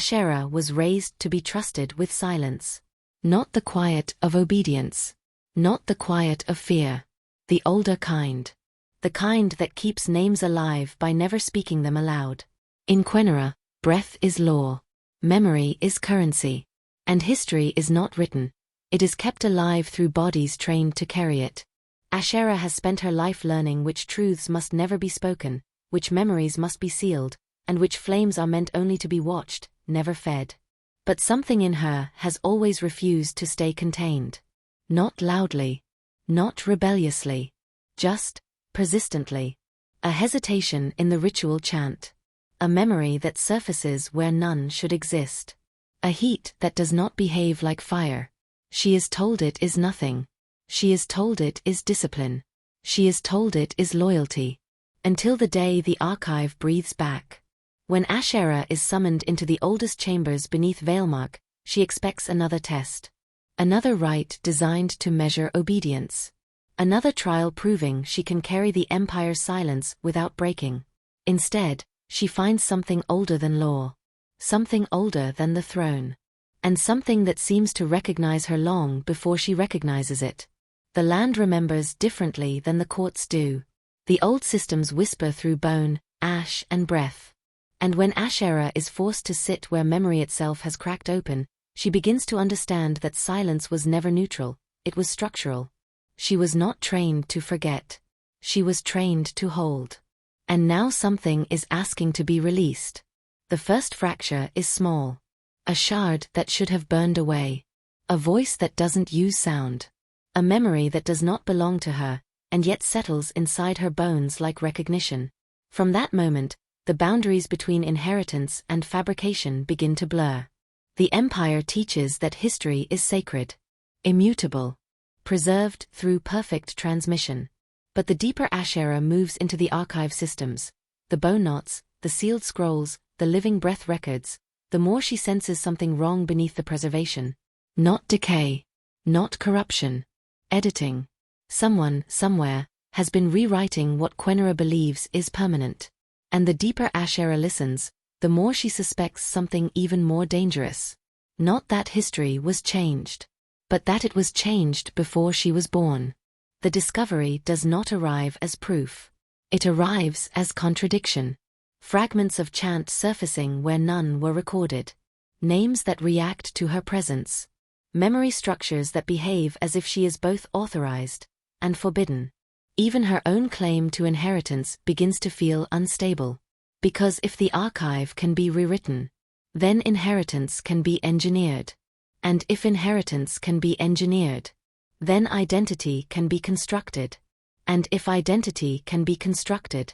Ashara was raised to be trusted with silence. Not the quiet of obedience. Not the quiet of fear. The older kind. The kind that keeps names alive by never speaking them aloud. In Kwenara, breath is law. Memory is currency. And history is not written. It is kept alive through bodies trained to carry it. Ashara has spent her life learning which truths must never be spoken, which memories must be sealed, and which flames are meant only to be watched, never fed. But something in her has always refused to stay contained. Not loudly. Not rebelliously. Just, persistently. A hesitation in the ritual chant. A memory that surfaces where none should exist. A heat that does not behave like fire. She is told it is nothing. She is told it is discipline. She is told it is loyalty. Until the day the archive breathes back. When Ashara is summoned into the oldest chambers beneath Veilmark, she expects another test. Another rite designed to measure obedience. Another trial proving she can carry the Empire's silence without breaking. Instead, she finds something older than law. Something older than the throne. And something that seems to recognize her long before she recognizes it. The land remembers differently than the courts do. The old systems whisper through bone, ash and breath. And when Ashara is forced to sit where memory itself has cracked open, she begins to understand that silence was never neutral, it was structural. She was not trained to forget. She was trained to hold. And now something is asking to be released. The first fracture is small. A shard that should have burned away. A voice that doesn't use sound. A memory that does not belong to her, and yet settles inside her bones like recognition. From that moment, the boundaries between inheritance and fabrication begin to blur. The Empire teaches that history is sacred. Immutable. Preserved through perfect transmission. But the deeper Ashara moves into the archive systems, the bone knots, the sealed scrolls, the living breath records, the more she senses something wrong beneath the preservation. Not decay. Not corruption. Editing. Someone, somewhere, has been rewriting what Kwenara believes is permanent. And the deeper Ashara listens, the more she suspects something even more dangerous. Not that history was changed, but that it was changed before she was born. The discovery does not arrive as proof. It arrives as contradiction. Fragments of chant surfacing where none were recorded. Names that react to her presence. Memory structures that behave as if she is both authorized and forbidden. Even her own claim to inheritance begins to feel unstable. Because if the archive can be rewritten, then inheritance can be engineered. And if inheritance can be engineered, then identity can be constructed. And if identity can be constructed,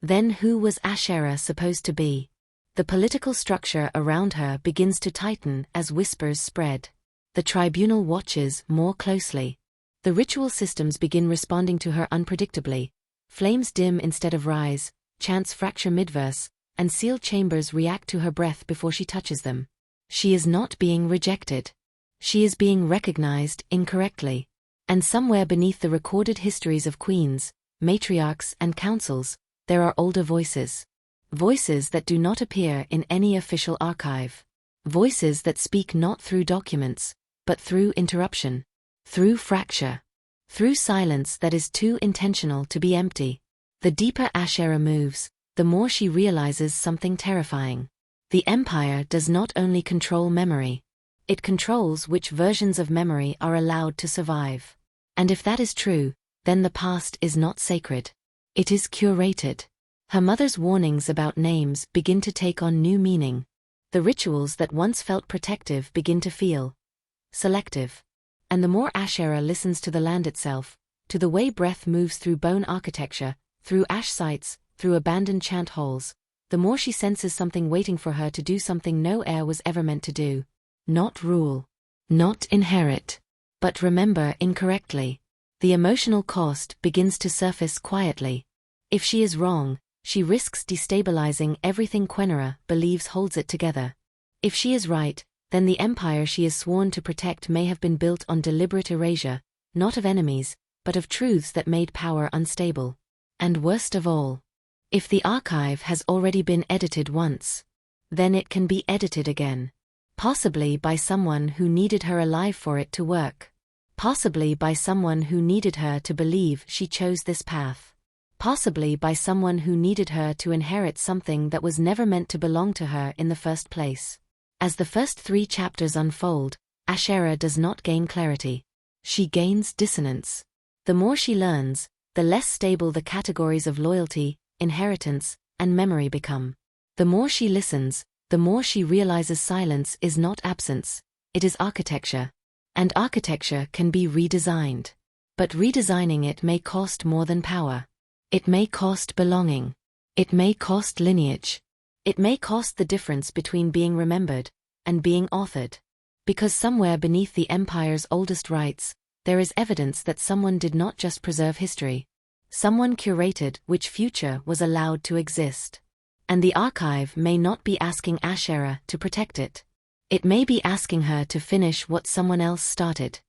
then who was Ashara supposed to be? The political structure around her begins to tighten as whispers spread. The tribunal watches more closely. The ritual systems begin responding to her unpredictably. Flames dim instead of rise, chants fracture midverse, and sealed chambers react to her breath before she touches them. She is not being rejected. She is being recognized incorrectly. And somewhere beneath the recorded histories of queens, matriarchs and councils, there are older voices. Voices that do not appear in any official archive. Voices that speak not through documents, but through interruption. Through fracture. Through silence that is too intentional to be empty. The deeper Ashara moves, the more she realizes something terrifying. The Empire does not only control memory. It controls which versions of memory are allowed to survive. And if that is true, then the past is not sacred. It is curated. Her mother's warnings about names begin to take on new meaning. The rituals that once felt protective begin to feel selective. And the more Ashara listens to the land itself, to the way breath moves through bone architecture, through ash sites, through abandoned chant halls, the more she senses something waiting for her to do something no heir was ever meant to do. Not rule. Not inherit. But remember incorrectly. The emotional cost begins to surface quietly. If she is wrong, she risks destabilizing everything Kwenara believes holds it together. If she is right, then the empire she is sworn to protect may have been built on deliberate erasure, not of enemies, but of truths that made power unstable. And worst of all, if the archive has already been edited once, then it can be edited again. Possibly by someone who needed her alive for it to work. Possibly by someone who needed her to believe she chose this path. Possibly by someone who needed her to inherit something that was never meant to belong to her in the first place. As the first 3 chapters unfold, Ashara does not gain clarity. She gains dissonance. The more she learns, the less stable the categories of loyalty, inheritance, and memory become. The more she listens, the more she realizes silence is not absence, it is architecture. And architecture can be redesigned. But redesigning it may cost more than power. It may cost belonging. It may cost lineage. It may cost the difference between being remembered and being authored. Because somewhere beneath the empire's oldest rites, there is evidence that someone did not just preserve history. Someone curated which future was allowed to exist. And the archive may not be asking Ashara to protect it. It may be asking her to finish what someone else started.